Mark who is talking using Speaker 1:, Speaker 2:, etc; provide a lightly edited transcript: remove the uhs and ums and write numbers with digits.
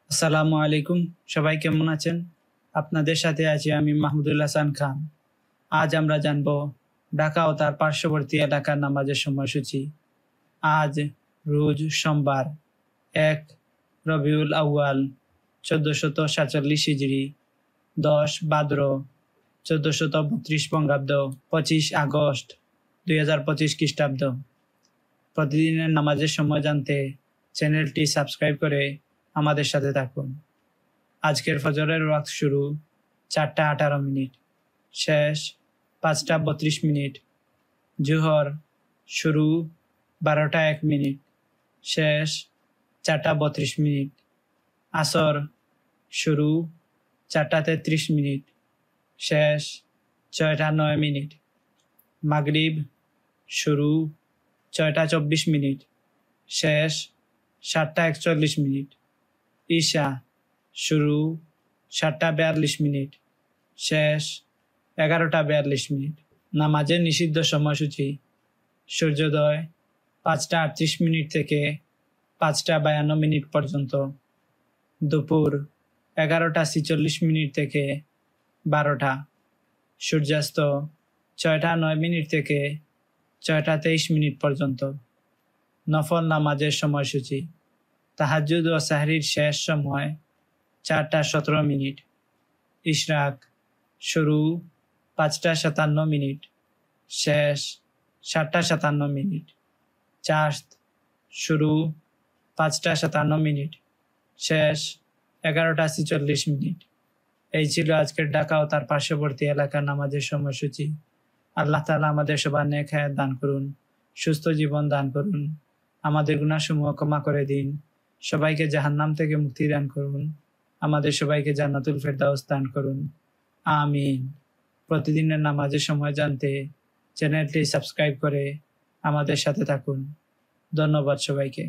Speaker 1: আসসালামু আলাইকুম। সবাই কেমন আছেন? আপনাদের সাথে আছি আমি মাহমুদুল হাসান খান। আজ আমরা জানব ঢাকা ও তার পার্শ্ববর্তী এলাকার নামাজের সময়সূচি। আজ রোজ সোমবার ১ রবিউল আউয়াল ১৪৪৭ হিজরি, ১০ ভাদ্র ১৪৩২ বঙ্গাব্দ, ২৫ আগস্ট ২০২৫ খ্রিস্টাব্দ। প্রতিদিনের নামাজের সময় জানতে চ্যানেলটি সাবস্ক্রাইব করে আমাদের সাথে থাকুন। আজকের ফজরের ওয়াক্ত শুরু ৪টা ১৮ মিনিট, শেষ ৫টা ৩২ মিনিট। জোহর শুরু ১২টা ১ মিনিট, শেষ ৪টা ৩২ মিনিট। আসর শুরু ৪টা ৩৩ মিনিট, শেষ ৬টা ৯ মিনিট। মাগরিব শুরু ৬টা ২৪ মিনিট, শেষ ৭টা ৪১ মিনিট। ঈশা শুরু ৭টা ৪২ মিনিট, শেষ ১১টা ৪২ মিনিট। নামাজের নিষিদ্ধ সময়সূচি: সূর্যোদয় ৫টা ৩৮ মিনিট থেকে ৫টা ৫২ মিনিট পর্যন্ত, দুপুর ১১টা ৪৬ মিনিট থেকে ১২টা, সূর্যাস্ত ৬টা ৯ মিনিট থেকে ৬টা ২৩ মিনিট পর্যন্ত। নফল নামাজের সময়সূচি: তাহাজ্জুদ ও সাহরির শেষ সময় ৪টা ১৭ মিনিট, ইশরাক শুরু ৫টা ৫৭ মিনিট, শেষ ৭টা ৫৭ মিনিট, চাশত শুরু ৫টা ৫৭ মিনিট, শেষ ১১টা ৪৬ মিনিট। এই ছিল আজকের ঢাকা ও তার পার্শ্ববর্তী এলাকার নামাজের সময়সূচি। আল্লাহ তাআলা আমাদের সবার নেক হায়াত দান করুন, সুস্থ জীবন দান করুন, আমাদের গুনাহসমূহ ক্ষমা করে দিন, সবাইকে জাহান্নাম থেকে মুক্তি দান করুন, আমাদের সবাইকে জান্নাতুল ফেরদাউস দান করুন, আমিন। প্রতিদিনের নামাজের সময় জানতে চ্যানেলটি সাবস্ক্রাইব করে আমাদের সাথে থাকুন। ধন্যবাদ সবাইকে।